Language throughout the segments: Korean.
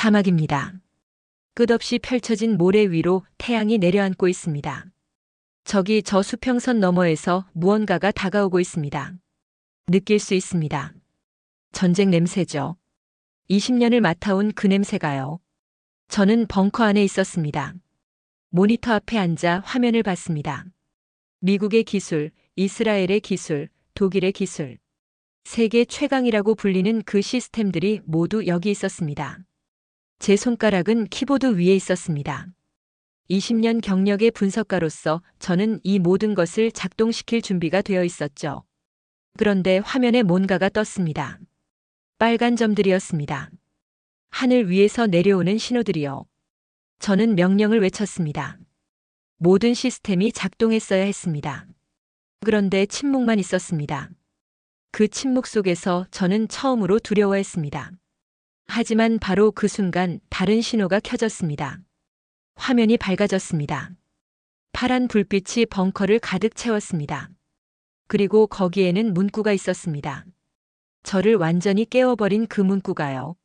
사막입니다. 끝없이 펼쳐진 모래 위로 태양이 내려앉고 있습니다. 저기 저 수평선 너머에서 무언가가 다가오고 있습니다. 느낄 수 있습니다. 전쟁 냄새죠. 20년을 맡아온 그 냄새가요. 저는 벙커 안에 있었습니다. 모니터 앞에 앉아 화면을 봤습니다. 미국의 기술, 이스라엘의 기술, 독일의 기술. 세계 최강이라고 불리는 그 시스템들이 모두 여기 있었습니다. 제 손가락은 키보드 위에 있었습니다. 20년 경력의 분석가로서 저는 이 모든 것을 작동시킬 준비가 되어 있었죠. 그런데 화면에 뭔가가 떴습니다. 빨간 점들이었습니다. 하늘 위에서 내려오는 신호들이요. 저는 명령을 외쳤습니다. 모든 시스템이 작동했어야 했습니다. 그런데 침묵만 있었습니다. 그 침묵 속에서 저는 처음으로 두려워했습니다. 하지만 바로 그 순간 다른 신호가 켜졌습니다. 화면이 밝아졌습니다. 파란 불빛이 벙커를 가득 채웠습니다. 그리고 거기에는 문구가 있었습니다. 저를 완전히 깨워버린 그 문구가요.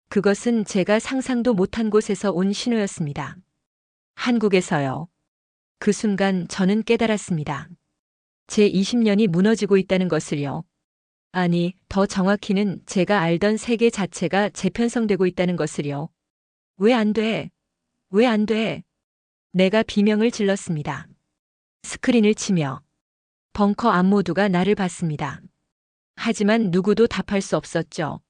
그것은 제가 상상도 못한 곳에서 온 신호였습니다. 한국에서요. 그 순간 저는 깨달았습니다. 제 20년이 무너지고 있다는 것을요. 아니, 더 정확히는 제가 알던 세계 자체가 재편성되고 있다는 것을요. 왜 안 돼? 왜 안 돼? 내가 비명을 질렀습니다. 스크린을 치며. 벙커 안 모두가 나를 봤습니다. 하지만 누구도 답할 수 없었죠.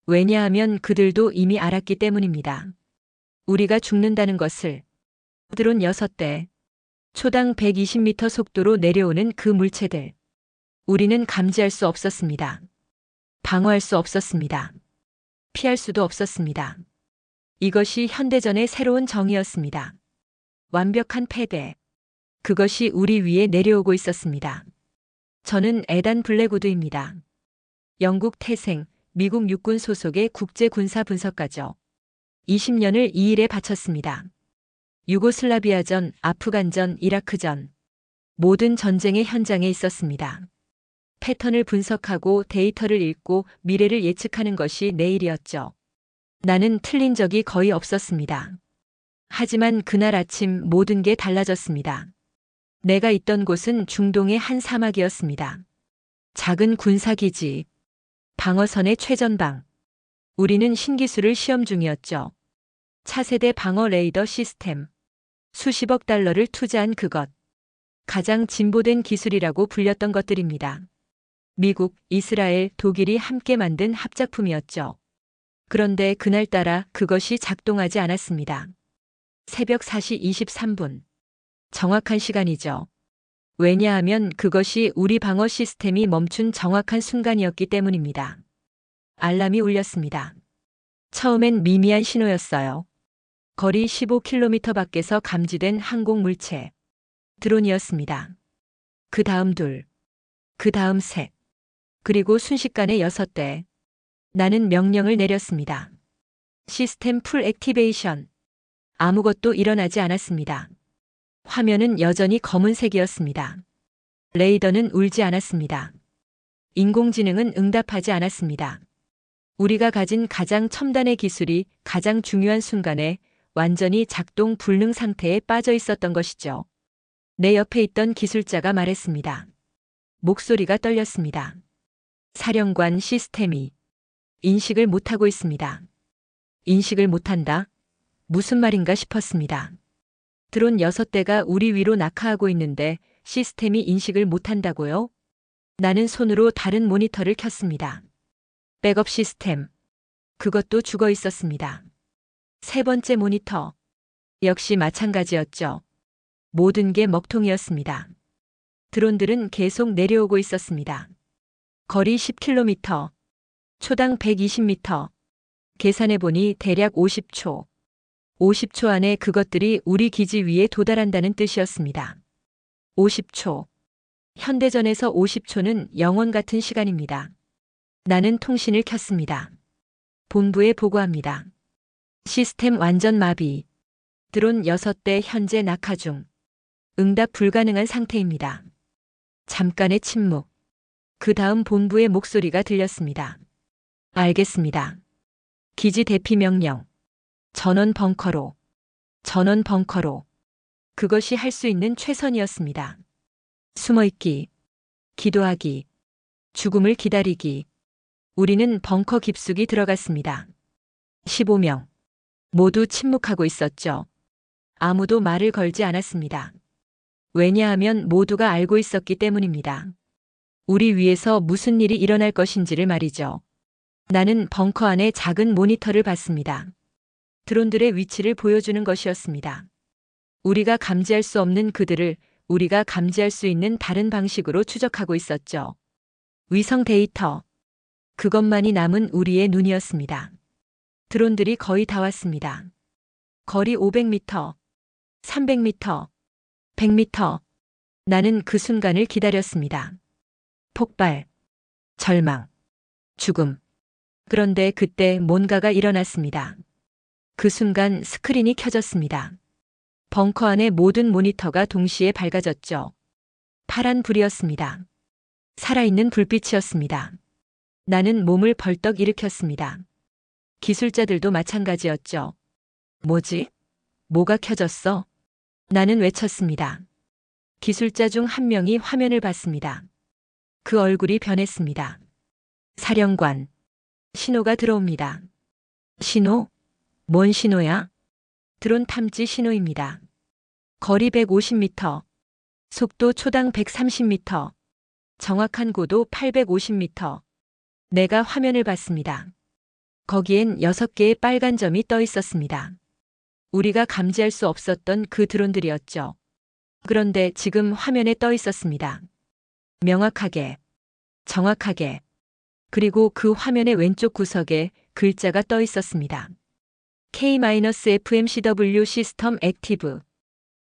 왜냐하면 그들도 이미 알았기 때문입니다. 우리가 죽는다는 것을. 드론 6대. 초당 120m 속도로 내려오는 그 물체들. 우리는 감지할 수 없었습니다. 방어할 수 없었습니다. 피할 수도 없었습니다. 이것이 현대전의 새로운 정의였습니다. 완벽한 패배. 그것이 우리 위에 내려오고 있었습니다. 저는 에단 블랙우드입니다. 영국 태생, 미국 육군 소속의 국제군사 분석가죠. 20년을 이 일에 바쳤습니다. 유고슬라비아전, 아프간전, 이라크전. 모든 전쟁의 현장에 있었습니다. 패턴을 분석하고 데이터를 읽고 미래를 예측하는 것이 내 일이었죠. 나는 틀린 적이 거의 없었습니다. 하지만 그날 아침 모든 게 달라졌습니다. 내가 있던 곳은 중동의 한 사막이었습니다. 작은 군사기지, 방어선의 최전방. 우리는 신기술을 시험 중이었죠. 차세대 방어 레이더 시스템. 수십억 달러를 투자한 그것. 가장 진보된 기술이라고 불렸던 것들입니다. 미국, 이스라엘, 독일이 함께 만든 합작품이었죠. 그런데 그날따라 그것이 작동하지 않았습니다. 새벽 4시 23분. 정확한 시간이죠. 왜냐하면 그것이 우리 방어 시스템이 멈춘 정확한 순간이었기 때문입니다. 알람이 울렸습니다. 처음엔 미미한 신호였어요. 거리 15km 밖에서 감지된 항공 물체. 드론이었습니다. 그 다음 둘. 그 다음 셋. 그리고 순식간에 6대. 나는 명령을 내렸습니다. 시스템 풀 액티베이션. 아무것도 일어나지 않았습니다. 화면은 여전히 검은색이었습니다. 레이더는 울지 않았습니다. 인공지능은 응답하지 않았습니다. 우리가 가진 가장 첨단의 기술이 가장 중요한 순간에 완전히 작동 불능 상태에 빠져 있었던 것이죠. 내 옆에 있던 기술자가 말했습니다. 목소리가 떨렸습니다. 사령관, 시스템이 인식을 못하고 있습니다. 인식을 못한다? 무슨 말인가 싶었습니다. 드론 6대가 우리 위로 낙하하고 있는데 시스템이 인식을 못한다고요? 나는 손으로 다른 모니터를 켰습니다. 백업 시스템. 그것도 죽어 있었습니다. 세 번째 모니터. 역시 마찬가지였죠. 모든 게 먹통이었습니다. 드론들은 계속 내려오고 있었습니다. 거리 10km. 초당 120m. 계산해보니 대략 50초. 50초 안에 그것들이 우리 기지 위에 도달한다는 뜻이었습니다. 50초. 현대전에서 50초는 영원 같은 시간입니다. 나는 통신을 켰습니다. 본부에 보고합니다. 시스템 완전 마비. 드론 6대 현재 낙하 중. 응답 불가능한 상태입니다. 잠깐의 침묵. 그 다음 본부의 목소리가 들렸습니다. 알겠습니다. 기지 대피 명령. 전원 벙커로. 전원 벙커로. 그것이 할 수 있는 최선이었습니다. 숨어있기, 기도하기, 죽음을 기다리기. 우리는 벙커 깊숙이 들어갔습니다. 15명. 모두 침묵하고 있었죠. 아무도 말을 걸지 않았습니다. 왜냐하면 모두가 알고 있었기 때문입니다. 우리 위에서 무슨 일이 일어날 것인지를 말이죠. 나는 벙커 안에 작은 모니터를 봤습니다. 드론들의 위치를 보여주는 것이었습니다. 우리가 감지할 수 없는 그들을 우리가 감지할 수 있는 다른 방식으로 추적하고 있었죠. 위성 데이터. 그것만이 남은 우리의 눈이었습니다. 드론들이 거의 다 왔습니다. 거리 500m, 300m, 100m. 나는 그 순간을 기다렸습니다. 폭발, 절망, 죽음. 그런데 그때 뭔가가 일어났습니다. 그 순간 스크린이 켜졌습니다. 벙커 안의 모든 모니터가 동시에 밝아졌죠. 파란 불이었습니다. 살아있는 불빛이었습니다. 나는 몸을 벌떡 일으켰습니다. 기술자들도 마찬가지였죠. 뭐지? 뭐가 켜졌어? 나는 외쳤습니다. 기술자 중 한 명이 화면을 봤습니다. 그 얼굴이 변했습니다. 사령관. 신호가 들어옵니다. 신호? 뭔 신호야? 드론 탐지 신호입니다. 거리 150m. 속도 초당 130m. 정확한 고도 850m. 내가 화면을 봤습니다. 거기엔 6개의 빨간 점이 떠 있었습니다. 우리가 감지할 수 없었던 그 드론들이었죠. 그런데 지금 화면에 떠 있었습니다. 명확하게, 정확하게. 그리고 그 화면의 왼쪽 구석에 글자가 떠 있었습니다. K-FMCW 시스템 액티브.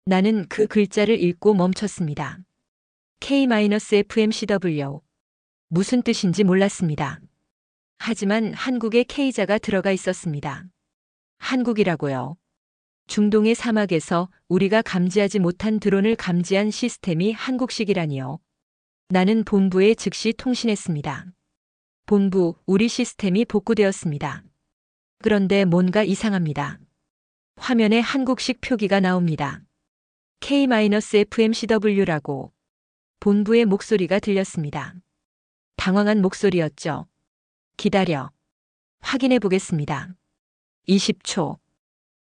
나는 그 글자를 읽고 멈췄습니다. K-FMCW. 무슨 뜻인지 몰랐습니다. 하지만 한국에 K자가 들어가 있었습니다. 한국이라고요. 중동의 사막에서 우리가 감지하지 못한 드론을 감지한 시스템이 한국식이라니요. 나는 본부에 즉시 통신했습니다. 본부, 우리 시스템이 복구되었습니다. 그런데 뭔가 이상합니다. 화면에 한국식 표기가 나옵니다. K-FMCW라고. 본부의 목소리가 들렸습니다. 당황한 목소리였죠. 기다려. 확인해 보겠습니다. 20초.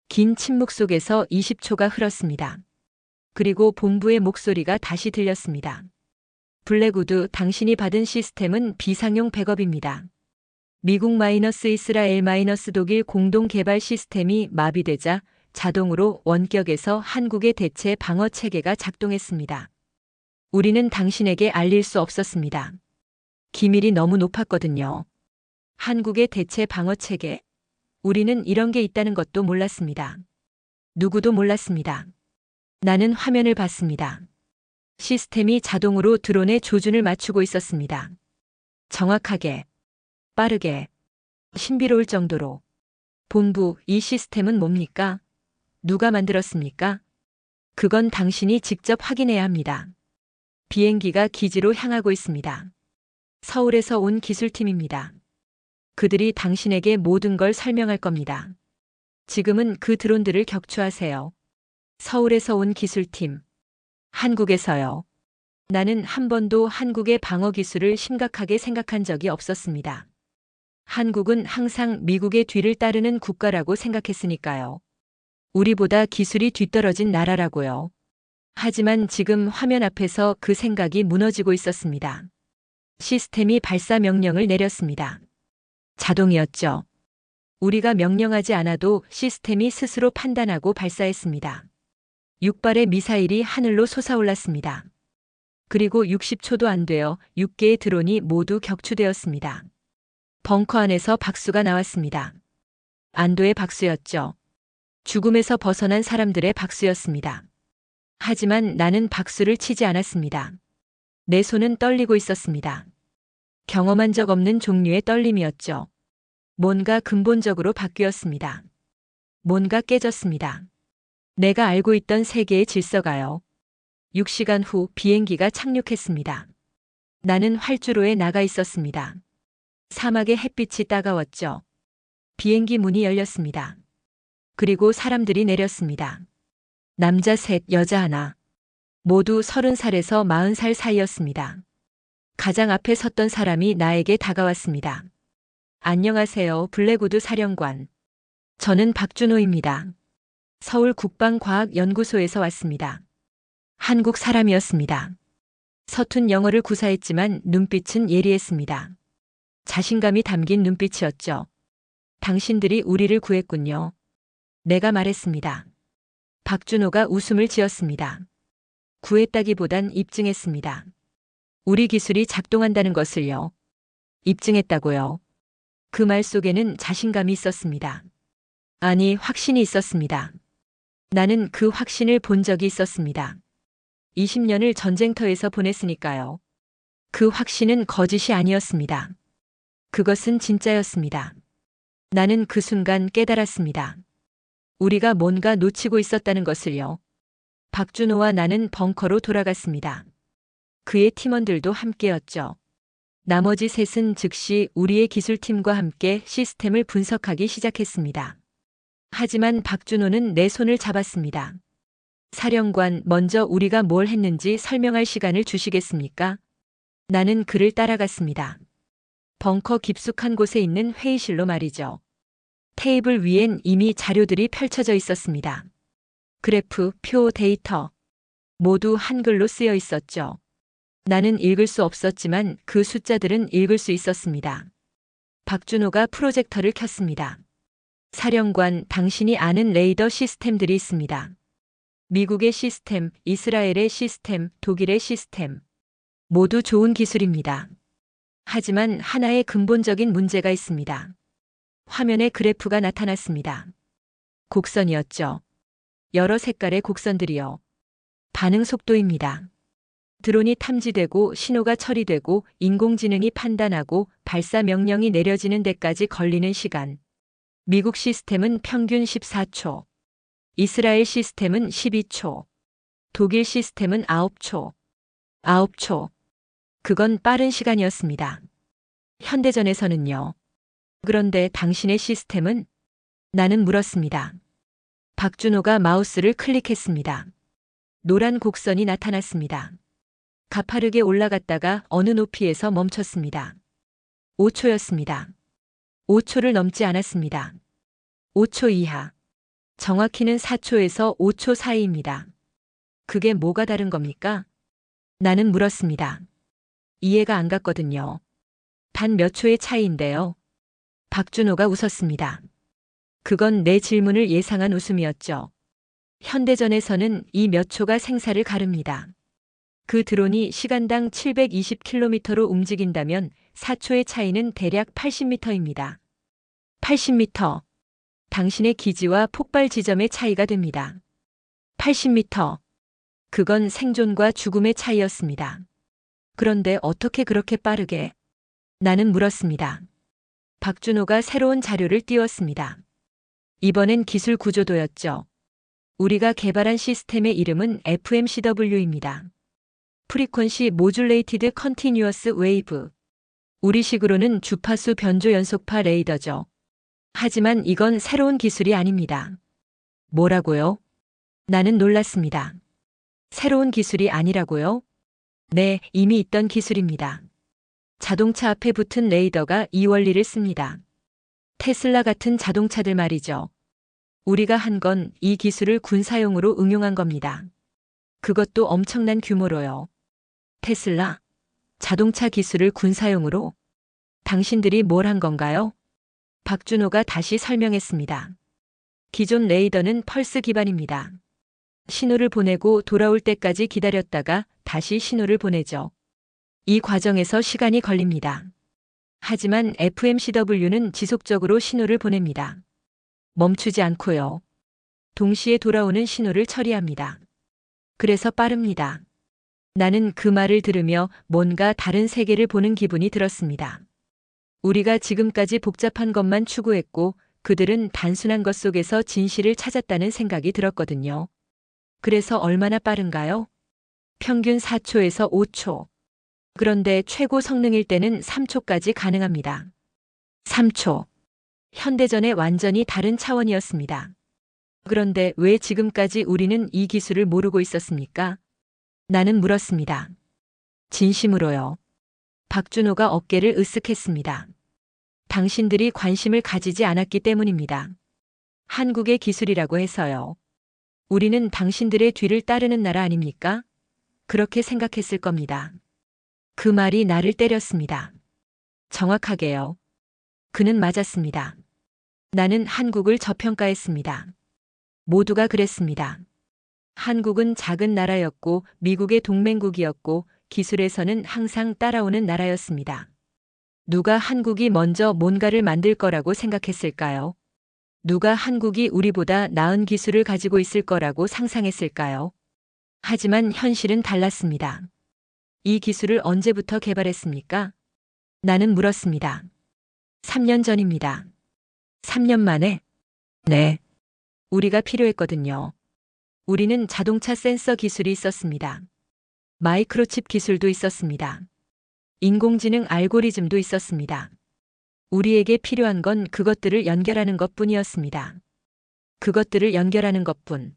긴 침묵 속에서 20초가 흘렀습니다. 그리고 본부의 목소리가 다시 들렸습니다. 블랙우드, 당신이 받은 시스템은 비상용 백업입니다. 미국 이스라엘 독일 공동 개발 시스템이 마비되자 자동으로 원격에서 한국의 대체 방어 체계가 작동했습니다. 우리는 당신에게 알릴 수 없었습니다. 기밀이 너무 높았거든요. 한국의 대체 방어 체계? 우리는 이런 게 있다는 것도 몰랐습니다. 누구도 몰랐습니다. 나는 화면을 봤습니다. 시스템이 자동으로 드론의 조준을 맞추고 있었습니다. 정확하게, 빠르게, 신비로울 정도로. 본부, 이 시스템은 뭡니까? 누가 만들었습니까? 그건 당신이 직접 확인해야 합니다. 비행기가 기지로 향하고 있습니다. 서울에서 온 기술팀입니다. 그들이 당신에게 모든 걸 설명할 겁니다. 지금은 그 드론들을 격추하세요. 서울에서 온 기술팀. 한국에서요. 나는 한 번도 한국의 방어 기술을 심각하게 생각한 적이 없었습니다. 한국은 항상 미국의 뒤를 따르는 국가라고 생각했으니까요. 우리보다 기술이 뒤떨어진 나라라고요. 하지만 지금 화면 앞에서 그 생각이 무너지고 있었습니다. 시스템이 발사 명령을 내렸습니다. 자동이었죠. 우리가 명령하지 않아도 시스템이 스스로 판단하고 발사했습니다. 6발의 미사일이 하늘로 솟아올랐습니다. 그리고 60초도 안 되어 6개의 드론이 모두 격추되었습니다. 벙커 안에서 박수가 나왔습니다. 안도의 박수였죠. 죽음에서 벗어난 사람들의 박수였습니다. 하지만 나는 박수를 치지 않았습니다. 내 손은 떨리고 있었습니다. 경험한 적 없는 종류의 떨림이었죠. 뭔가 근본적으로 바뀌었습니다. 뭔가 깨졌습니다. 내가 알고 있던 세계의 질서가요. 6시간 후 비행기가 착륙했습니다. 나는 활주로에 나가 있었습니다. 사막의 햇빛이 따가웠죠. 비행기 문이 열렸습니다. 그리고 사람들이 내렸습니다. 남자 셋, 여자 하나. 모두 30살에서 40살 사이였습니다. 가장 앞에 섰던 사람이 나에게 다가왔습니다. 안녕하세요, 블랙우드 사령관. 저는 박준호입니다. 서울 국방과학연구소에서 왔습니다. 한국 사람이었습니다. 서툰 영어를 구사했지만 눈빛은 예리했습니다. 자신감이 담긴 눈빛이었죠. 당신들이 우리를 구했군요. 내가 말했습니다. 박준호가 웃음을 지었습니다. 구했다기보단 입증했습니다. 우리 기술이 작동한다는 것을요. 입증했다고요. 그 말 속에는 자신감이 있었습니다. 아니, 확신이 있었습니다. 나는 그 확신을 본 적이 있었습니다. 20년을 전쟁터에서 보냈으니까요. 그 확신은 거짓이 아니었습니다. 그것은 진짜였습니다. 나는 그 순간 깨달았습니다. 우리가 뭔가 놓치고 있었다는 것을요. 박준호와 나는 벙커로 돌아갔습니다. 그의 팀원들도 함께였죠. 나머지 셋은 즉시 우리의 기술팀과 함께 시스템을 분석하기 시작했습니다. 하지만 박준호는 내 손을 잡았습니다. 사령관, 먼저 우리가 뭘 했는지 설명할 시간을 주시겠습니까? 나는 그를 따라갔습니다. 벙커 깊숙한 곳에 있는 회의실로 말이죠. 테이블 위엔 이미 자료들이 펼쳐져 있었습니다. 그래프, 표, 데이터. 모두 한글로 쓰여 있었죠. 나는 읽을 수 없었지만 그 숫자들은 읽을 수 있었습니다. 박준호가 프로젝터를 켰습니다. 사령관, 당신이 아는 레이더 시스템들이 있습니다. 미국의 시스템, 이스라엘의 시스템, 독일의 시스템. 모두 좋은 기술입니다. 하지만 하나의 근본적인 문제가 있습니다. 화면에 그래프가 나타났습니다. 곡선이었죠. 여러 색깔의 곡선들이요. 반응 속도입니다. 드론이 탐지되고 신호가 처리되고 인공지능이 판단하고 발사 명령이 내려지는 데까지 걸리는 시간. 미국 시스템은 평균 14초. 이스라엘 시스템은 12초. 독일 시스템은 9초. 9초. 그건 빠른 시간이었습니다. 현대전에서는요. 그런데 당신의 시스템은? 나는 물었습니다. 박준호가 마우스를 클릭했습니다. 노란 곡선이 나타났습니다. 가파르게 올라갔다가 어느 높이에서 멈췄습니다. 5초였습니다. 5초를 넘지 않았습니다. 5초 이하. 정확히는 4초에서 5초 사이입니다. 그게 뭐가 다른 겁니까? 나는 물었습니다. 이해가 안 갔거든요. 단 몇 초의 차이인데요. 박준호가 웃었습니다. 그건 내 질문을 예상한 웃음이었죠. 현대전에서는 이 몇 초가 생사를 가릅니다. 그 드론이 시간당 720km로 움직인다면 4초의 차이는 대략 80m입니다. 80m. 당신의 기지와 폭발 지점의 차이가 됩니다. 80m. 그건 생존과 죽음의 차이였습니다. 그런데 어떻게 그렇게 빠르게? 나는 물었습니다. 박준호가 새로운 자료를 띄웠습니다. 이번엔 기술 구조도였죠. 우리가 개발한 시스템의 이름은 FMCW입니다. 프리퀀시 모듈레이티드 컨티뉴어스 웨이브. 우리식으로는 주파수 변조 연속파 레이더죠. 하지만 이건 새로운 기술이 아닙니다. 뭐라고요? 나는 놀랐습니다. 새로운 기술이 아니라고요? 네, 이미 있던 기술입니다. 자동차 앞에 붙은 레이더가 이 원리를 씁니다. 테슬라 같은 자동차들 말이죠. 우리가 한 건 이 기술을 군사용으로 응용한 겁니다. 그것도 엄청난 규모로요. 테슬라? 자동차 기술을 군사용으로? 당신들이 뭘 한 건가요? 박준호가 다시 설명했습니다. 기존 레이더는 펄스 기반입니다. 신호를 보내고 돌아올 때까지 기다렸다가 다시 신호를 보내죠. 이 과정에서 시간이 걸립니다. 하지만 FMCW는 지속적으로 신호를 보냅니다. 멈추지 않고요. 동시에 돌아오는 신호를 처리합니다. 그래서 빠릅니다. 나는 그 말을 들으며 뭔가 다른 세계를 보는 기분이 들었습니다. 우리가 지금까지 복잡한 것만 추구했고 그들은 단순한 것 속에서 진실을 찾았다는 생각이 들었거든요. 그래서 얼마나 빠른가요? 평균 4초에서 5초. 그런데 최고 성능일 때는 3초까지 가능합니다. 3초. 현대전의 완전히 다른 차원이었습니다. 그런데 왜 지금까지 우리는 이 기술을 모르고 있었습니까? 나는 물었습니다. 진심으로요. 박준호가 어깨를 으쓱했습니다. 당신들이 관심을 가지지 않았기 때문입니다. 한국의 기술이라고 해서요. 우리는 당신들의 뒤를 따르는 나라 아닙니까? 그렇게 생각했을 겁니다. 그 말이 나를 때렸습니다. 정확하게요. 그는 맞았습니다. 나는 한국을 저평가했습니다. 모두가 그랬습니다. 한국은 작은 나라였고 미국의 동맹국이었고 기술에서는 항상 따라오는 나라였습니다. 누가 한국이 먼저 뭔가를 만들 거라고 생각했을까요? 누가 한국이 우리보다 나은 기술을 가지고 있을 거라고 상상했을까요? 하지만 현실은 달랐습니다. 이 기술을 언제부터 개발했습니까? 나는 물었습니다. 3년 전입니다. 3년 만에? 네. 우리가 필요했거든요. 우리는 자동차 센서 기술이 있었습니다. 마이크로칩 기술도 있었습니다. 인공지능 알고리즘도 있었습니다. 우리에게 필요한 건 그것들을 연결하는 것뿐이었습니다. 그것들을 연결하는 것뿐.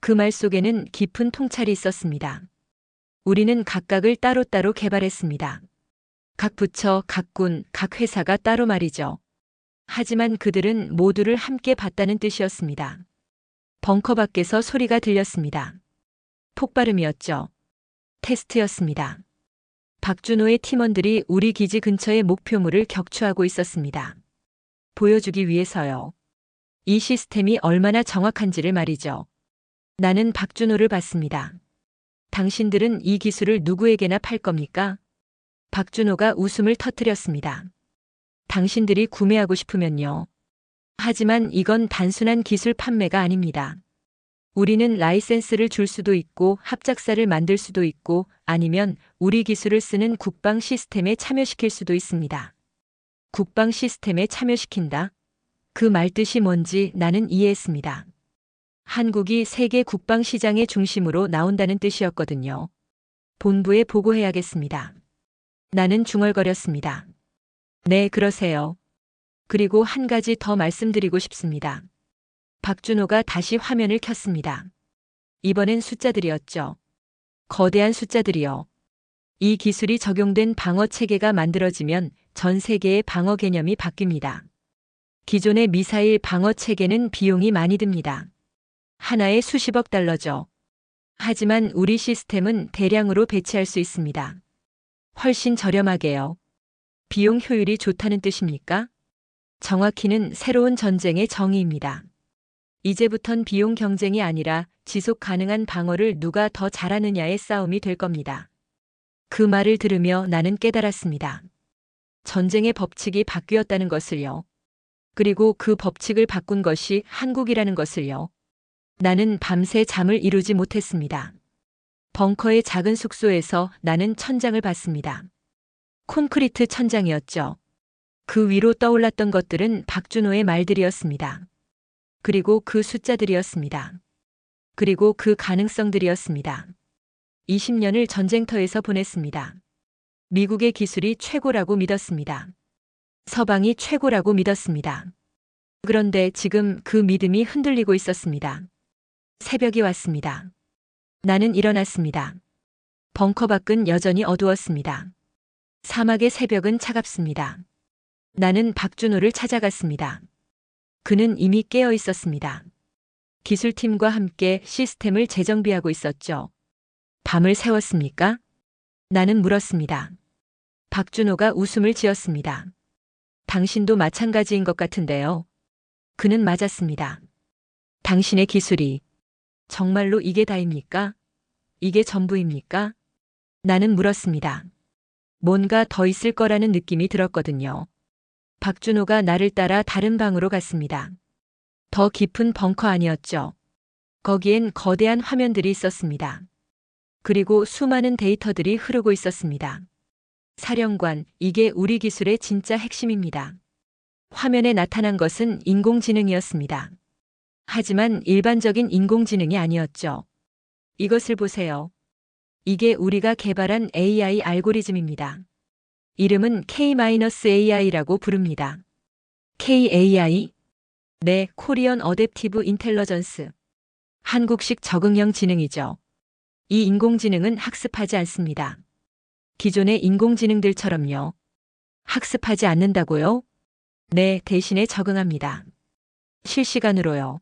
그 말 속에는 깊은 통찰이 있었습니다. 우리는 각각을 따로따로 개발했습니다. 각 부처, 각 군, 각 회사가 따로 말이죠. 하지만 그들은 모두를 함께 봤다는 뜻이었습니다. 벙커 밖에서 소리가 들렸습니다. 폭발음이었죠. 테스트였습니다. 박준호의 팀원들이 우리 기지 근처의 목표물을 격추하고 있었습니다. 보여주기 위해서요. 이 시스템이 얼마나 정확한지를 말이죠. 나는 박준호를 봤습니다. 당신들은 이 기술을 누구에게나 팔 겁니까? 박준호가 웃음을 터뜨렸습니다. 당신들이 구매하고 싶으면요. 하지만 이건 단순한 기술 판매가 아닙니다. 우리는 라이센스를 줄 수도 있고 합작사를 만들 수도 있고 아니면 우리 기술을 쓰는 국방 시스템에 참여시킬 수도 있습니다. 국방 시스템에 참여시킨다? 그 말뜻이 뭔지 나는 이해했습니다. 한국이 세계 국방 시장의 중심으로 나온다는 뜻이었거든요. 본부에 보고해야겠습니다. 나는 중얼거렸습니다. 네, 그러세요. 그리고 한 가지 더 말씀드리고 싶습니다. 박준호가 다시 화면을 켰습니다. 이번엔 숫자들이었죠. 거대한 숫자들이요. 이 기술이 적용된 방어 체계가 만들어지면 전 세계의 방어 개념이 바뀝니다. 기존의 미사일 방어 체계는 비용이 많이 듭니다. 하나에 수십억 달러죠. 하지만 우리 시스템은 대량으로 배치할 수 있습니다. 훨씬 저렴하게요. 비용 효율이 좋다는 뜻입니까? 정확히는 새로운 전쟁의 정의입니다. 이제부턴 비용 경쟁이 아니라 지속 가능한 방어를 누가 더 잘하느냐의 싸움이 될 겁니다. 그 말을 들으며 나는 깨달았습니다. 전쟁의 법칙이 바뀌었다는 것을요. 그리고 그 법칙을 바꾼 것이 한국이라는 것을요. 나는 밤새 잠을 이루지 못했습니다. 벙커의 작은 숙소에서 나는 천장을 봤습니다. 콘크리트 천장이었죠. 그 위로 떠올랐던 것들은 박준호의 말들이었습니다. 그리고 그 숫자들이었습니다. 그리고 그 가능성들이었습니다. 20년을 전쟁터에서 보냈습니다. 미국의 기술이 최고라고 믿었습니다. 서방이 최고라고 믿었습니다. 그런데 지금 그 믿음이 흔들리고 있었습니다. 새벽이 왔습니다. 나는 일어났습니다. 벙커 밖은 여전히 어두웠습니다. 사막의 새벽은 차갑습니다. 나는 박준호를 찾아갔습니다. 그는 이미 깨어 있었습니다. 기술팀과 함께 시스템을 재정비하고 있었죠. 밤을 새웠습니까? 나는 물었습니다. 박준호가 웃음을 지었습니다. 당신도 마찬가지인 것 같은데요. 그는 맞았습니다. 당신의 기술이 정말로 이게 다입니까? 이게 전부입니까? 나는 물었습니다. 뭔가 더 있을 거라는 느낌이 들었거든요. 박준호가 나를 따라 다른 방으로 갔습니다. 더 깊은 벙커 아니었죠. 거기엔 거대한 화면들이 있었습니다. 그리고 수많은 데이터들이 흐르고 있었습니다. 사령관, 이게 우리 기술의 진짜 핵심입니다. 화면에 나타난 것은 인공지능이었습니다. 하지만 일반적인 인공지능이 아니었죠. 이것을 보세요. 이게 우리가 개발한 AI 알고리즘입니다. 이름은 K-AI라고 부릅니다. KAI? 네, 코리언 어댑티브 인텔러전스. 한국식 적응형 지능이죠. 이 인공지능은 학습하지 않습니다. 기존의 인공지능들처럼요. 학습하지 않는다고요? 네, 대신에 적응합니다. 실시간으로요.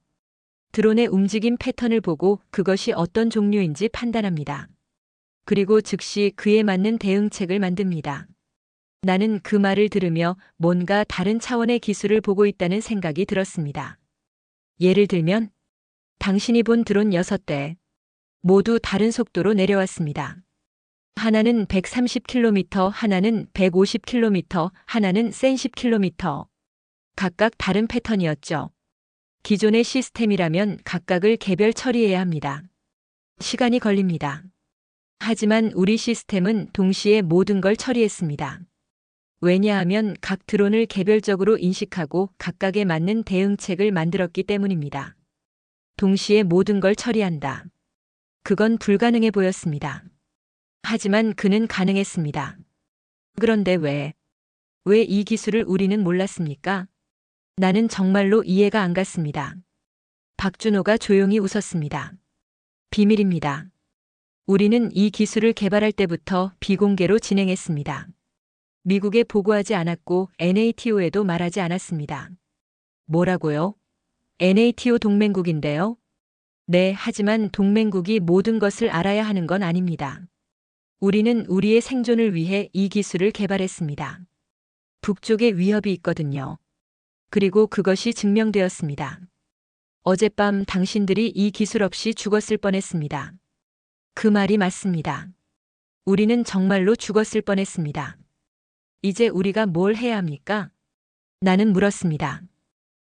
드론의 움직임 패턴을 보고 그것이 어떤 종류인지 판단합니다. 그리고 즉시 그에 맞는 대응책을 만듭니다. 나는 그 말을 들으며 뭔가 다른 차원의 기술을 보고 있다는 생각이 들었습니다. 예를 들면, 당신이 본 드론 6대, 모두 다른 속도로 내려왔습니다. 하나는 130km, 하나는 150km, 하나는 10km. 각각 다른 패턴이었죠. 기존의 시스템이라면 각각을 개별 처리해야 합니다. 시간이 걸립니다. 하지만 우리 시스템은 동시에 모든 걸 처리했습니다. 왜냐하면 각 드론을 개별적으로 인식하고 각각에 맞는 대응책을 만들었기 때문입니다. 동시에 모든 걸 처리한다. 그건 불가능해 보였습니다. 하지만 그는 가능했습니다. 그런데 왜 이 기술을 우리는 몰랐습니까? 나는 정말로 이해가 안 갔습니다. 박준호가 조용히 웃었습니다. 비밀입니다. 우리는 이 기술을 개발할 때부터 비공개로 진행했습니다. 미국에 보고하지 않았고 NATO에도 말하지 않았습니다. 뭐라고요? NATO 동맹국인데요? 네, 하지만 동맹국이 모든 것을 알아야 하는 건 아닙니다. 우리는 우리의 생존을 위해 이 기술을 개발했습니다. 북쪽에 위협이 있거든요. 그리고 그것이 증명되었습니다. 어젯밤 당신들이 이 기술 없이 죽었을 뻔했습니다. 그 말이 맞습니다. 우리는 정말로 죽었을 뻔했습니다. 이제 우리가 뭘 해야 합니까? 나는 물었습니다.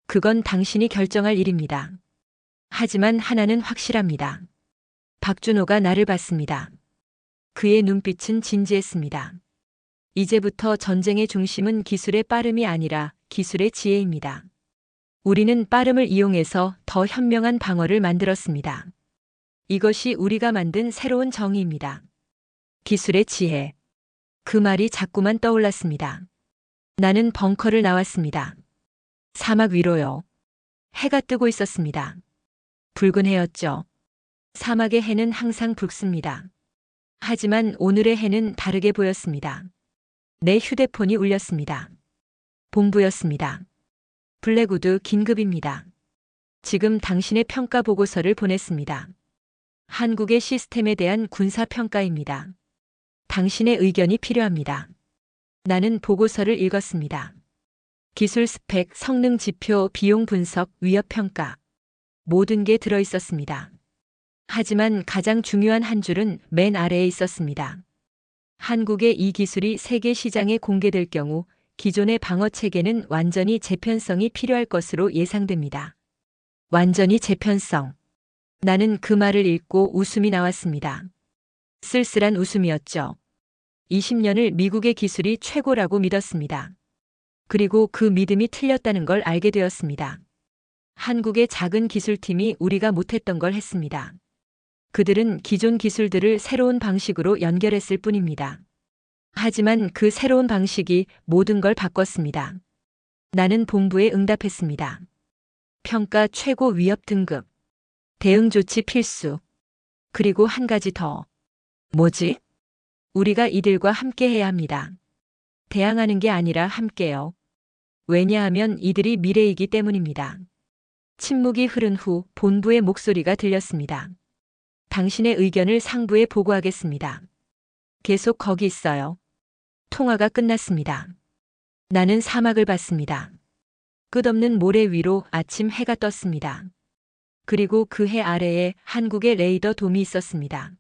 그건 당신이 결정할 일입니다. 하지만 하나는 확실합니다. 박준호가 나를 봤습니다. 그의 눈빛은 진지했습니다. 이제부터 전쟁의 중심은 기술의 빠름이 아니라 기술의 지혜입니다. 우리는 빠름을 이용해서 더 현명한 방어를 만들었습니다. 이것이 우리가 만든 새로운 정의입니다. 기술의 지혜. 그 말이 자꾸만 떠올랐습니다. 나는 벙커를 나왔습니다. 사막 위로요. 해가 뜨고 있었습니다. 붉은 해였죠. 사막의 해는 항상 붉습니다. 하지만 오늘의 해는 다르게 보였습니다. 내 휴대폰이 울렸습니다. 본부였습니다. 블랙우드 긴급입니다. 지금 당신의 평가 보고서를 보냈습니다. 한국의 시스템에 대한 군사 평가입니다. 당신의 의견이 필요합니다. 나는 보고서를 읽었습니다. 기술 스펙, 성능 지표, 비용 분석, 위협 평가. 모든 게 들어 있었습니다. 하지만 가장 중요한 한 줄은 맨 아래에 있었습니다. 한국의 이 기술이 세계 시장에 공개될 경우 기존의 방어 체계는 완전히 재편성이 필요할 것으로 예상됩니다. 완전히 재편성. 나는 그 말을 읽고 웃음이 나왔습니다. 쓸쓸한 웃음이었죠. 20년을 미국의 기술이 최고라고 믿었습니다. 그리고 그 믿음이 틀렸다는 걸 알게 되었습니다. 한국의 작은 기술팀이 우리가 못했던 걸 했습니다. 그들은 기존 기술들을 새로운 방식으로 연결했을 뿐입니다. 하지만 그 새로운 방식이 모든 걸 바꿨습니다. 나는 본부에 응답했습니다. 평가 최고 위협 등급. 대응 조치 필수. 그리고 한 가지 더. 뭐지? 우리가 이들과 함께 해야 합니다. 대항하는 게 아니라 함께요. 왜냐하면 이들이 미래이기 때문입니다. 침묵이 흐른 후 본부의 목소리가 들렸습니다. 당신의 의견을 상부에 보고하겠습니다. 계속 거기 있어요. 통화가 끝났습니다. 나는 사막을 봤습니다. 끝없는 모래 위로 아침 해가 떴습니다. 그리고 그 해 아래에 한국의 레이더 돔이 있었습니다.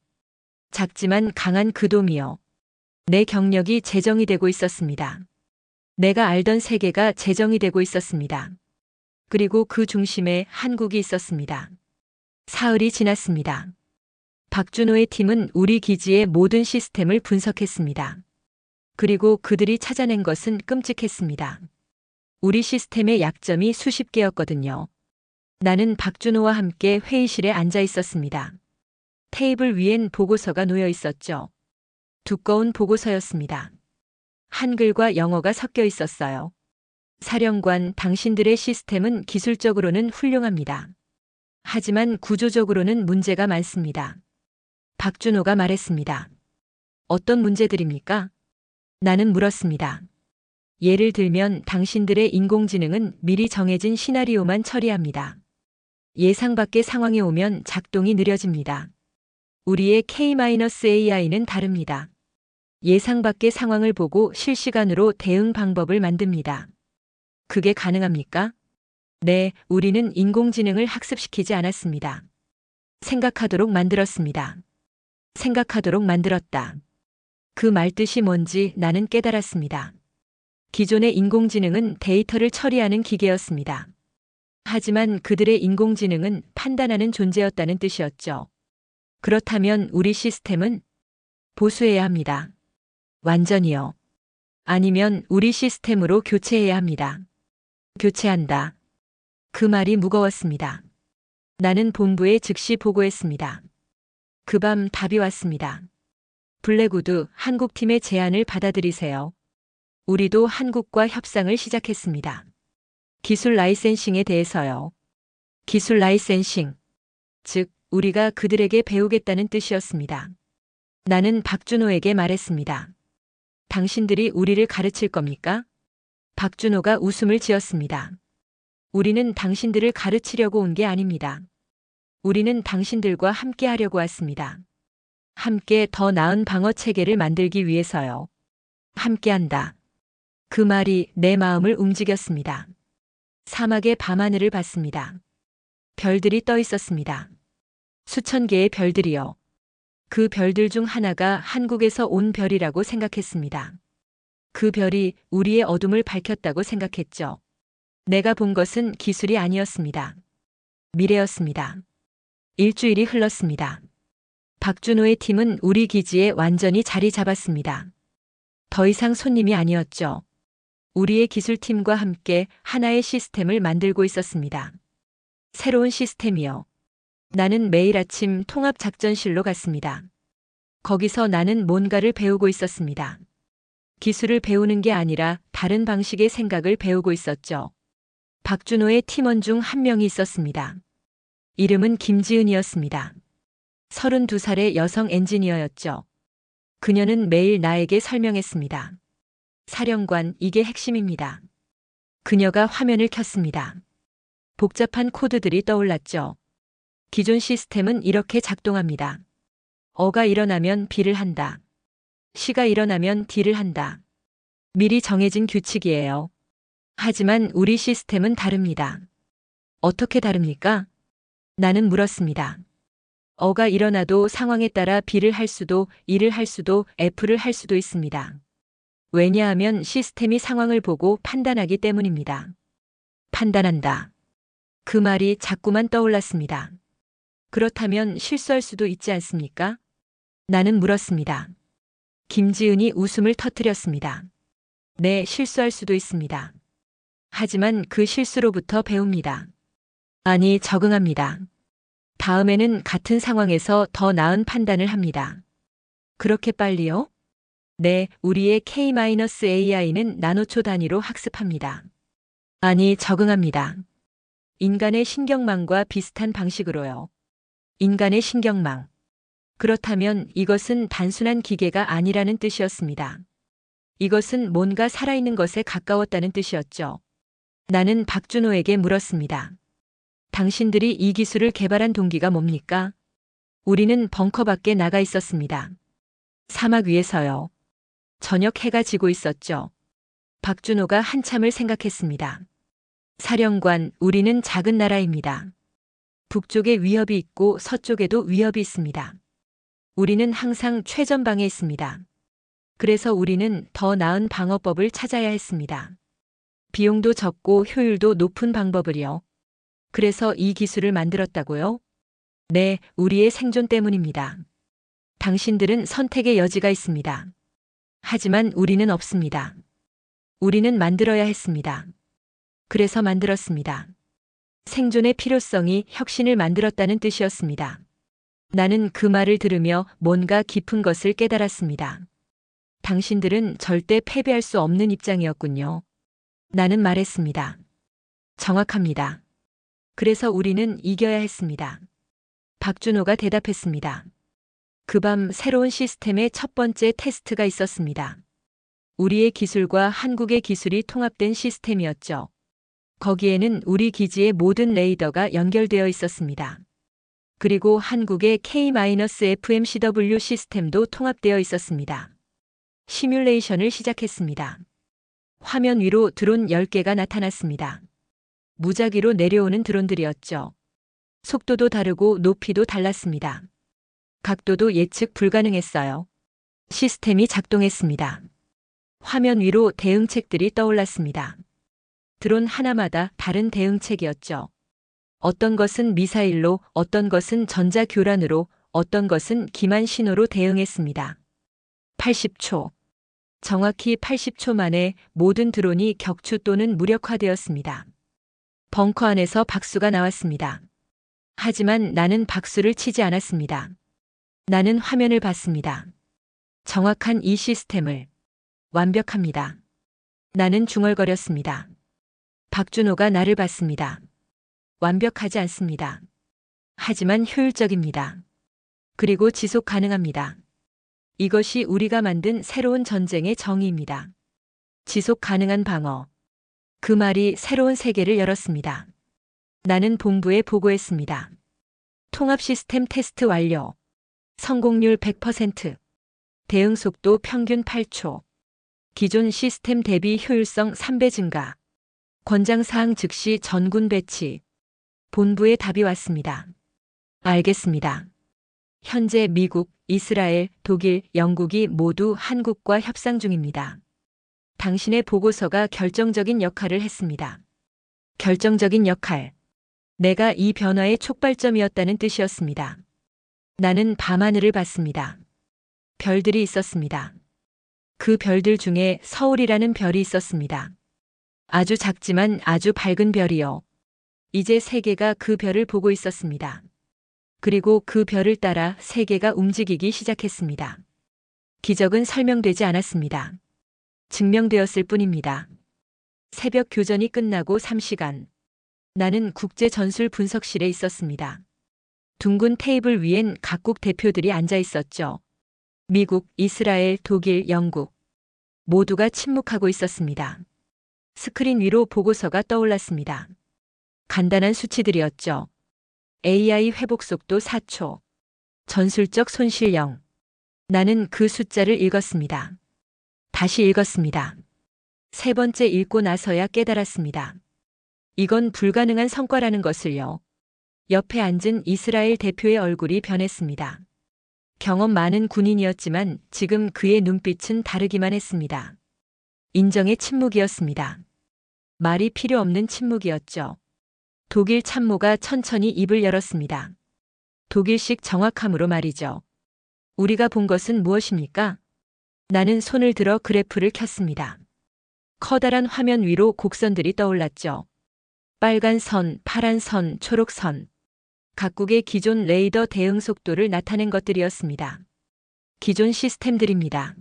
작지만 강한 그 돔이요. 내 경력이 재정이 되고 있었습니다. 내가 알던 세계가 재정이 되고 있었습니다. 그리고 그 중심에 한국이 있었습니다. 사흘이 지났습니다. 박준호의 팀은 우리 기지의 모든 시스템을 분석했습니다. 그리고 그들이 찾아낸 것은 끔찍했습니다. 우리 시스템의 약점이 수십 개였거든요. 나는 박준호와 함께 회의실에 앉아 있었습니다. 테이블 위엔 보고서가 놓여 있었죠. 두꺼운 보고서였습니다. 한글과 영어가 섞여 있었어요. 사령관, 당신들의 시스템은 기술적으로는 훌륭합니다. 하지만 구조적으로는 문제가 많습니다. 박준호가 말했습니다. 어떤 문제들입니까? 나는 물었습니다. 예를 들면 당신들의 인공지능은 미리 정해진 시나리오만 처리합니다. 예상 밖의 상황이 오면 작동이 느려집니다. 우리의 K-AI는 다릅니다. 예상 밖의 상황을 보고 실시간으로 대응 방법을 만듭니다. 그게 가능합니까? 네, 우리는 인공지능을 학습시키지 않았습니다. 생각하도록 만들었습니다. 생각하도록 만들었다. 그 말뜻이 뭔지 나는 깨달았습니다. 기존의 인공지능은 데이터를 처리하는 기계였습니다. 하지만 그들의 인공지능은 판단하는 존재였다는 뜻이었죠. 그렇다면 우리 시스템은 보수해야 합니다. 완전히요. 아니면 우리 시스템으로 교체해야 합니다. 교체한다. 그 말이 무거웠습니다. 나는 본부에 즉시 보고했습니다. 그 밤 답이 왔습니다. 블랙우드 한국팀의 제안을 받아들이세요. 우리도 한국과 협상을 시작했습니다. 기술 라이센싱에 대해서요. 기술 라이센싱. 즉, 우리가 그들에게 배우겠다는 뜻이었습니다. 나는 박준호에게 말했습니다. 당신들이 우리를 가르칠 겁니까? 박준호가 웃음을 지었습니다. 우리는 당신들을 가르치려고 온 게 아닙니다. 우리는 당신들과 함께 하려고 왔습니다. 함께 더 나은 방어 체계를 만들기 위해서요. 함께 한다. 그 말이 내 마음을 움직였습니다. 사막의 밤하늘을 봤습니다. 별들이 떠 있었습니다. 수천 개의 별들이요. 그 별들 중 하나가 한국에서 온 별이라고 생각했습니다. 그 별이 우리의 어둠을 밝혔다고 생각했죠. 내가 본 것은 기술이 아니었습니다. 미래였습니다. 일주일이 흘렀습니다. 박준호의 팀은 우리 기지에 완전히 자리 잡았습니다. 더 이상 손님이 아니었죠. 우리의 기술팀과 함께 하나의 시스템을 만들고 있었습니다. 새로운 시스템이요. 나는 매일 아침 통합작전실로 갔습니다. 거기서 나는 뭔가를 배우고 있었습니다. 기술을 배우는 게 아니라 다른 방식의 생각을 배우고 있었죠. 박준호의 팀원 중 한 명이 있었습니다. 이름은 김지은이었습니다. 32살의 여성 엔지니어였죠. 그녀는 매일 나에게 설명했습니다. 사령관, 이게 핵심입니다. 그녀가 화면을 켰습니다. 복잡한 코드들이 떠올랐죠. 기존 시스템은 이렇게 작동합니다. 어가 일어나면 B를 한다. C가 일어나면 D를 한다. 미리 정해진 규칙이에요. 하지만 우리 시스템은 다릅니다. 어떻게 다릅니까? 나는 물었습니다. 어가 일어나도 상황에 따라 B를 할 수도, E를 할 수도, F를 할 수도 있습니다. 왜냐하면 시스템이 상황을 보고 판단하기 때문입니다. 판단한다. 그 말이 자꾸만 떠올랐습니다. 그렇다면 실수할 수도 있지 않습니까? 나는 물었습니다. 김지은이 웃음을 터뜨렸습니다. 네, 실수할 수도 있습니다. 하지만 그 실수로부터 배웁니다. 아니, 적응합니다. 다음에는 같은 상황에서 더 나은 판단을 합니다. 그렇게 빨리요? 네, 우리의 K-AI는 나노초 단위로 학습합니다. 아니, 적응합니다. 인간의 신경망과 비슷한 방식으로요. 인간의 신경망. 그렇다면 이것은 단순한 기계가 아니라는 뜻이었습니다. 이것은 뭔가 살아있는 것에 가까웠다는 뜻이었죠. 나는 박준호에게 물었습니다. 당신들이 이 기술을 개발한 동기가 뭡니까? 우리는 벙커 밖에 나가 있었습니다. 사막 위에서요. 저녁 해가 지고 있었죠. 박준호가 한참을 생각했습니다. 사령관, 우리는 작은 나라입니다. 북쪽에 위협이 있고 서쪽에도 위협이 있습니다. 우리는 항상 최전방에 있습니다. 그래서 우리는 더 나은 방어법을 찾아야 했습니다. 비용도 적고 효율도 높은 방법을요. 그래서 이 기술을 만들었다고요? 네, 우리의 생존 때문입니다. 당신들은 선택의 여지가 있습니다. 하지만 우리는 없습니다. 우리는 만들어야 했습니다. 그래서 만들었습니다. 생존의 필요성이 혁신을 만들었다는 뜻이었습니다. 나는 그 말을 들으며 뭔가 깊은 것을 깨달았습니다. 당신들은 절대 패배할 수 없는 입장이었군요. 나는 말했습니다. 정확합니다. 그래서 우리는 이겨야 했습니다. 박준호가 대답했습니다. 그 밤 새로운 시스템의 첫 번째 테스트가 있었습니다. 우리의 기술과 한국의 기술이 통합된 시스템이었죠. 거기에는 우리 기지의 모든 레이더가 연결되어 있었습니다. 그리고 한국의 K-FMCW 시스템도 통합되어 있었습니다. 시뮬레이션을 시작했습니다. 화면 위로 드론 10개가 나타났습니다. 무작위로 내려오는 드론들이었죠. 속도도 다르고 높이도 달랐습니다. 각도도 예측 불가능했어요. 시스템이 작동했습니다. 화면 위로 대응책들이 떠올랐습니다. 드론 하나마다 다른 대응책이었죠. 어떤 것은 미사일로, 어떤 것은 전자교란으로, 어떤 것은 기만 신호로 대응했습니다. 80초. 정확히 80초 만에 모든 드론이 격추 또는 무력화되었습니다. 벙커 안에서 박수가 나왔습니다. 하지만 나는 박수를 치지 않았습니다. 나는 화면을 봤습니다. 정확한 이 시스템을. 완벽합니다. 나는 중얼거렸습니다. 박준호가 나를 봤습니다. 완벽하지 않습니다. 하지만 효율적입니다. 그리고 지속 가능합니다. 이것이 우리가 만든 새로운 전쟁의 정의입니다. 지속 가능한 방어. 그 말이 새로운 세계를 열었습니다. 나는 본부에 보고했습니다. 통합 시스템 테스트 완료. 성공률 100%. 대응 속도 평균 8초. 기존 시스템 대비 효율성 3배 증가. 권장사항 즉시 전군 배치. 본부의 답이 왔습니다. 알겠습니다. 현재 미국, 이스라엘, 독일, 영국이 모두 한국과 협상 중입니다. 당신의 보고서가 결정적인 역할을 했습니다. 결정적인 역할. 내가 이 변화의 촉발점이었다는 뜻이었습니다. 나는 밤하늘을 봤습니다. 별들이 있었습니다. 그 별들 중에 서울이라는 별이 있었습니다. 아주 작지만 아주 밝은 별이요. 이제 세계가 그 별을 보고 있었습니다. 그리고 그 별을 따라 세계가 움직이기 시작했습니다. 기적은 설명되지 않았습니다. 증명되었을 뿐입니다. 새벽 교전이 끝나고 3시간. 나는 국제 전술 분석실에 있었습니다. 둥근 테이블 위엔 각국 대표들이 앉아 있었죠. 미국, 이스라엘, 독일, 영국. 모두가 침묵하고 있었습니다. 스크린 위로 보고서가 떠올랐습니다. 간단한 수치들이었죠. AI 회복 속도 4초. 전술적 손실 0. 나는 그 숫자를 읽었습니다. 다시 읽었습니다. 세 번째 읽고 나서야 깨달았습니다. 이건 불가능한 성과라는 것을요. 옆에 앉은 이스라엘 대표의 얼굴이 변했습니다. 경험 많은 군인이었지만 지금 그의 눈빛은 다르기만 했습니다. 인정의 침묵이었습니다. 말이 필요 없는 침묵이었죠. 독일 참모가 천천히 입을 열었습니다. 독일식 정확함으로 말이죠. 우리가 본 것은 무엇입니까? 나는 손을 들어 그래프를 켰습니다. 커다란 화면 위로 곡선들이 떠올랐죠. 빨간 선, 파란 선, 초록 선. 각국의 기존 레이더 대응 속도를 나타낸 것들이었습니다. 기존 시스템들입니다.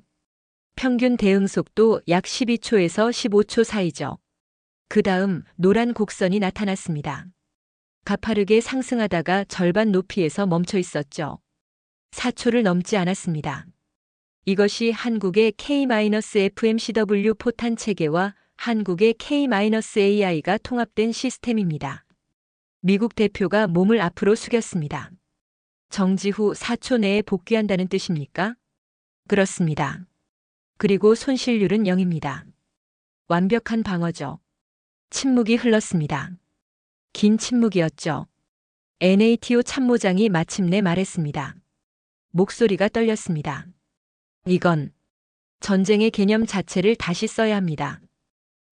평균 대응 속도 약 12초에서 15초 사이죠. 그 다음 노란 곡선이 나타났습니다. 가파르게 상승하다가 절반 높이에서 멈춰 있었죠. 4초를 넘지 않았습니다. 이것이 한국의 K-FMCW 포탄 체계와 한국의 K-AI가 통합된 시스템입니다. 미국 대표가 몸을 앞으로 숙였습니다. 정지 후 4초 내에 복귀한다는 뜻입니까? 그렇습니다. 그리고 손실률은 0입니다. 완벽한 방어죠. 침묵이 흘렀습니다. 긴 침묵이었죠. NATO 참모장이 마침내 말했습니다. 목소리가 떨렸습니다. 이건 전쟁의 개념 자체를 다시 써야 합니다.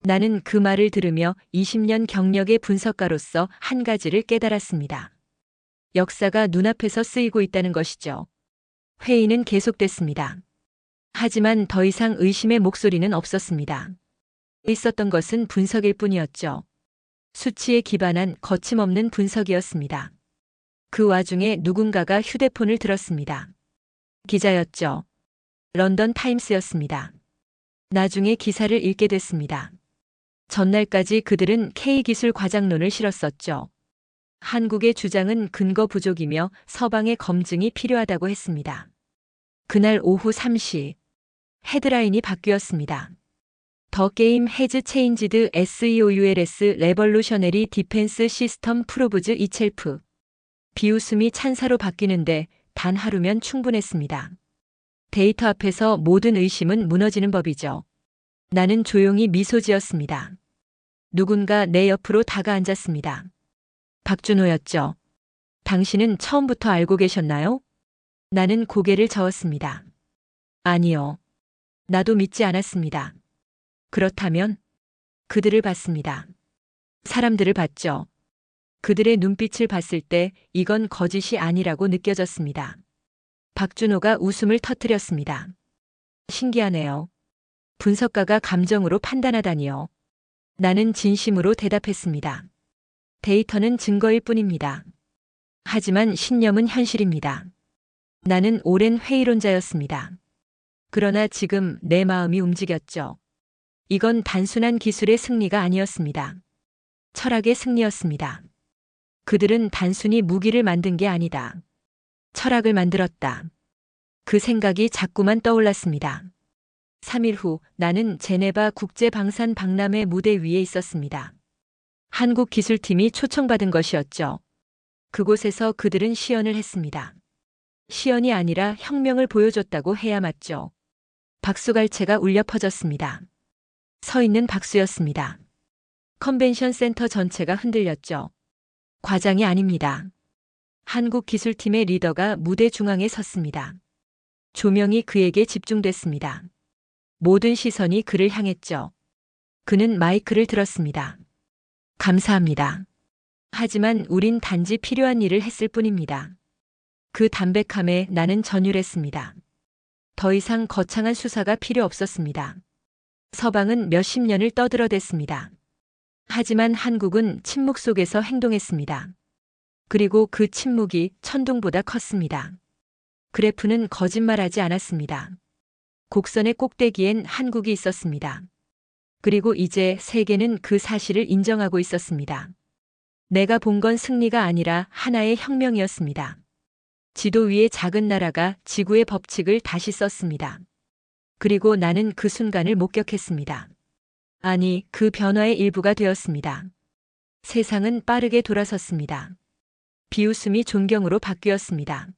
나는 그 말을 들으며 20년 경력의 분석가로서 한 가지를 깨달았습니다. 역사가 눈앞에서 쓰이고 있다는 것이죠. 회의는 계속됐습니다. 하지만 더 이상 의심의 목소리는 없었습니다. 있었던 것은 분석일 뿐이었죠. 수치에 기반한 거침없는 분석이었습니다. 그 와중에 누군가가 휴대폰을 들었습니다. 기자였죠. 런던 타임스였습니다. 나중에 기사를 읽게 됐습니다. 전날까지 그들은 K기술 과장론을 실었었죠. 한국의 주장은 근거 부족이며 서방의 검증이 필요하다고 했습니다. 그날 오후 3시 헤드라인이 바뀌었습니다. 더 게임 해즈 체인지드 SEOULS 레볼루셔너리 디펜스 시스템 프로브즈 이첼프. 비웃음이 찬사로 바뀌는데 단 하루면 충분했습니다. 데이터 앞에서 모든 의심은 무너지는 법이죠. 나는 조용히 미소 지었습니다. 누군가 내 옆으로 다가앉았습니다. 박준호였죠. 당신은 처음부터 알고 계셨나요? 나는 고개를 저었습니다. 아니요. 나도 믿지 않았습니다. 그렇다면 그들을 봤습니다. 사람들을 봤죠. 그들의 눈빛을 봤을 때 이건 거짓이 아니라고 느껴졌습니다. 박준호가 웃음을 터뜨렸습니다. 신기하네요. 분석가가 감정으로 판단하다니요. 나는 진심으로 대답했습니다. 데이터는 증거일 뿐입니다. 하지만 신념은 현실입니다. 나는 오랜 회의론자였습니다. 그러나 지금 내 마음이 움직였죠. 이건 단순한 기술의 승리가 아니었습니다. 철학의 승리였습니다. 그들은 단순히 무기를 만든 게 아니다. 철학을 만들었다. 그 생각이 자꾸만 떠올랐습니다. 3일 후 나는 제네바 국제방산 박람회 무대 위에 있었습니다. 한국 기술팀이 초청받은 것이었죠. 그곳에서 그들은 시연을 했습니다. 시연이 아니라 혁명을 보여줬다고 해야 맞죠. 박수갈채가 울려 퍼졌습니다. 서 있는 박수였습니다. 컨벤션 센터 전체가 흔들렸죠. 과장이 아닙니다. 한국 기술팀의 리더가 무대 중앙에 섰습니다. 조명이 그에게 집중됐습니다. 모든 시선이 그를 향했죠. 그는 마이크를 들었습니다. 감사합니다. 하지만 우린 단지 필요한 일을 했을 뿐입니다. 그 담백함에 나는 전율했습니다. 더 이상 거창한 수사가 필요 없었습니다. 서방은 몇십 년을 떠들어댔습니다. 하지만 한국은 침묵 속에서 행동했습니다. 그리고 그 침묵이 천둥보다 컸습니다. 그래프는 거짓말하지 않았습니다. 곡선의 꼭대기엔 한국이 있었습니다. 그리고 이제 세계는 그 사실을 인정하고 있었습니다. 내가 본 건 승리가 아니라 하나의 혁명이었습니다. 지도 위의 작은 나라가 지구의 법칙을 다시 썼습니다. 그리고 나는 그 순간을 목격했습니다. 아니, 그 변화의 일부가 되었습니다. 세상은 빠르게 돌아섰습니다. 비웃음이 존경으로 바뀌었습니다.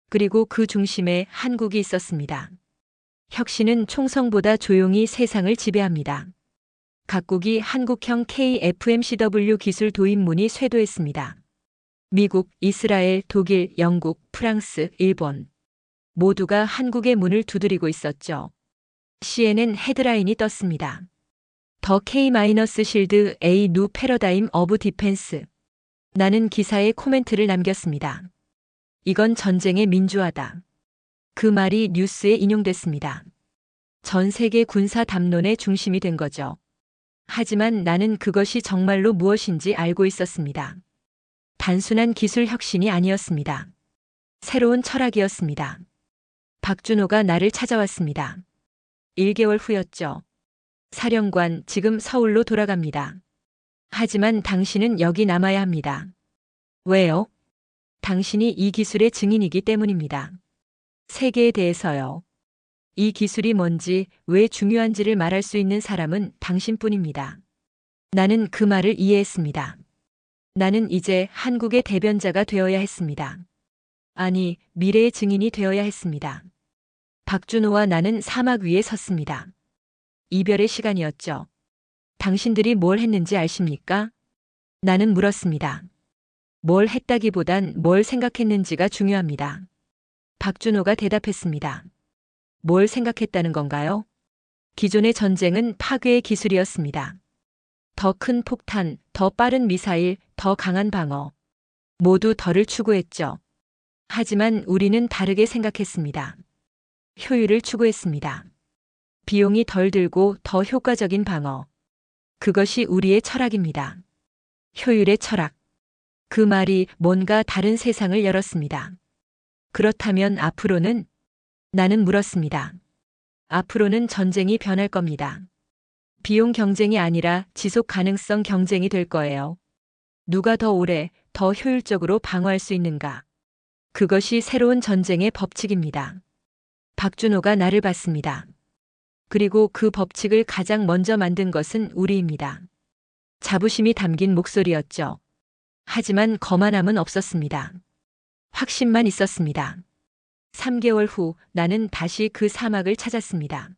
그리고 그 중심에 한국이 있었습니다. 혁신은 총성보다 조용히 세상을 지배합니다. 각국이 한국형 KFMCW 기술 도입문이 쇄도했습니다. 미국, 이스라엘, 독일, 영국, 프랑스, 일본 모두가 한국의 문을 두드리고 있었죠. CNN 헤드라인이 떴습니다. 더 K-실드 A New Paradigm of Defense. 나는 기사에 코멘트를 남겼습니다. 이건 전쟁의 민주화다. 그 말이 뉴스에 인용됐습니다. 전 세계 군사 담론의 중심이 된 거죠. 하지만 나는 그것이 정말로 무엇인지 알고 있었습니다. 단순한 기술 혁신이 아니었습니다. 새로운 철학이었습니다. 박준호가 나를 찾아왔습니다. 1개월 후였죠. 사령관, 지금 서울로 돌아갑니다. 하지만 당신은 여기 남아야 합니다. 왜요? 당신이 이 기술의 증인이기 때문입니다. 세계에 대해서요. 이 기술이 뭔지, 왜 중요한지를 말할 수 있는 사람은 당신뿐입니다. 나는 그 말을 이해했습니다. 나는 이제 한국의 대변자가 되어야 했습니다. 아니, 미래의 증인이 되어야 했습니다. 박준호와 나는 사막 위에 섰습니다. 이별의 시간이었죠. 당신들이 뭘 했는지 아십니까? 나는 물었습니다. 뭘 했다기보단 뭘 생각했는지가 중요합니다. 박준호가 대답했습니다. 뭘 생각했다는 건가요? 기존의 전쟁은 파괴의 기술이었습니다. 더 큰 폭탄, 더 빠른 미사일, 더 강한 방어. 모두 덜을 추구했죠. 하지만 우리는 다르게 생각했습니다. 효율을 추구했습니다. 비용이 덜 들고 더 효과적인 방어. 그것이 우리의 철학입니다. 효율의 철학. 그 말이 뭔가 다른 세상을 열었습니다. 그렇다면 앞으로는? 나는 물었습니다. 앞으로는 전쟁이 변할 겁니다. 비용 경쟁이 아니라 지속 가능성 경쟁이 될 거예요. 누가 더 오래, 더 효율적으로 방어할 수 있는가? 그것이 새로운 전쟁의 법칙입니다. 박준호가 나를 봤습니다. 그리고 그 법칙을 가장 먼저 만든 것은 우리입니다. 자부심이 담긴 목소리였죠. 하지만 거만함은 없었습니다. 확신만 있었습니다. 3개월 후 나는 다시 그 사막을 찾았습니다.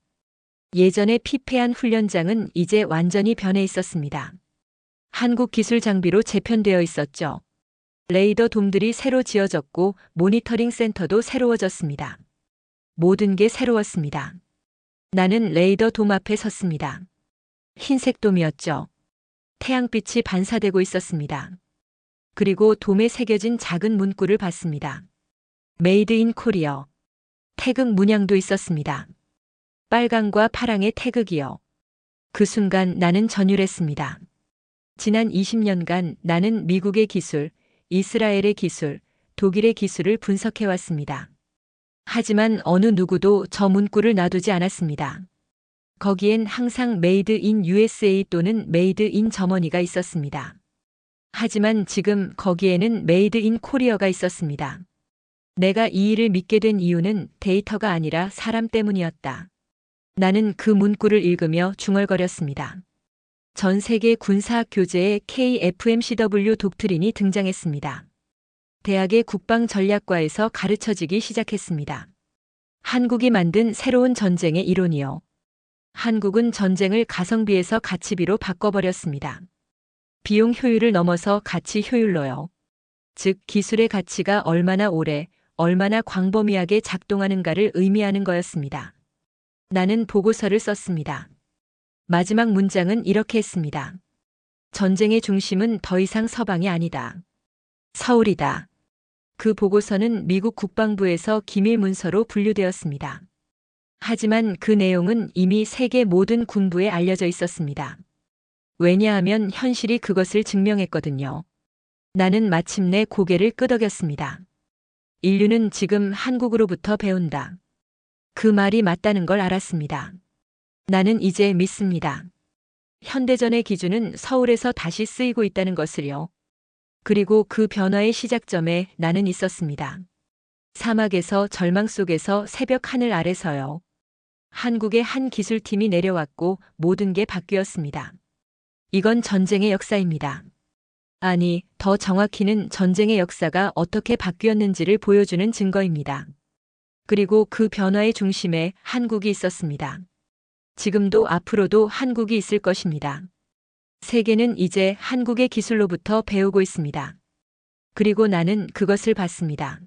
예전에 피폐한 훈련장은 이제 완전히 변해 있었습니다. 한국 기술 장비로 재편되어 있었죠. 레이더 돔들이 새로 지어졌고 모니터링 센터도 새로워졌습니다. 모든 게 새로웠습니다. 나는 레이더 돔 앞에 섰습니다. 흰색 돔이었죠. 태양빛이 반사되고 있었습니다. 그리고 돔에 새겨진 작은 문구를 봤습니다. 메이드 인 코리어. 태극 문양도 있었습니다. 빨강과 파랑의 태극이요. 그 순간 나는 전율했습니다. 지난 20년간 나는 미국의 기술, 이스라엘의 기술, 독일의 기술을 분석해왔습니다. 하지만 어느 누구도 저 문구를 놔두지 않았습니다. 거기엔 항상 메이드 인 USA 또는 메이드 인 저머니가 있었습니다. 하지만 지금 거기에는 메이드 인 코리어가 있었습니다. 내가 이 일을 믿게 된 이유는 데이터가 아니라 사람 때문이었다. 나는 그 문구를 읽으며 중얼거렸습니다. 전 세계 군사학 교재에 KFMCW 독트린이 등장했습니다. 대학의 국방전략과에서 가르쳐지기 시작했습니다. 한국이 만든 새로운 전쟁의 이론이요. 한국은 전쟁을 가성비에서 가치비로 바꿔버렸습니다. 비용 효율을 넘어서 가치 효율로요. 즉 기술의 가치가 얼마나 오래, 얼마나 광범위하게 작동하는가를 의미하는 거였습니다. 나는 보고서를 썼습니다. 마지막 문장은 이렇게 했습니다. 전쟁의 중심은 더 이상 서방이 아니다. 서울이다. 그 보고서는 미국 국방부에서 기밀 문서로 분류되었습니다. 하지만 그 내용은 이미 세계 모든 군부에 알려져 있었습니다. 왜냐하면 현실이 그것을 증명했거든요. 나는 마침내 고개를 끄덕였습니다. 인류는 지금 한국으로부터 배운다. 그 말이 맞다는 걸 알았습니다. 나는 이제 믿습니다. 현대전의 기준은 서울에서 다시 쓰이고 있다는 것을요. 그리고 그 변화의 시작점에 나는 있었습니다. 사막에서 절망 속에서 새벽 하늘 아래서요. 한국의 한 기술팀이 내려왔고 모든 게 바뀌었습니다. 이건 전쟁의 역사입니다. 아니, 더 정확히는 전쟁의 역사가 어떻게 바뀌었는지를 보여주는 증거입니다. 그리고 그 변화의 중심에 한국이 있었습니다. 지금도 앞으로도 한국이 있을 것입니다. 세계는 이제 한국의 기술로부터 배우고 있습니다. 그리고 나는 그것을 봤습니다.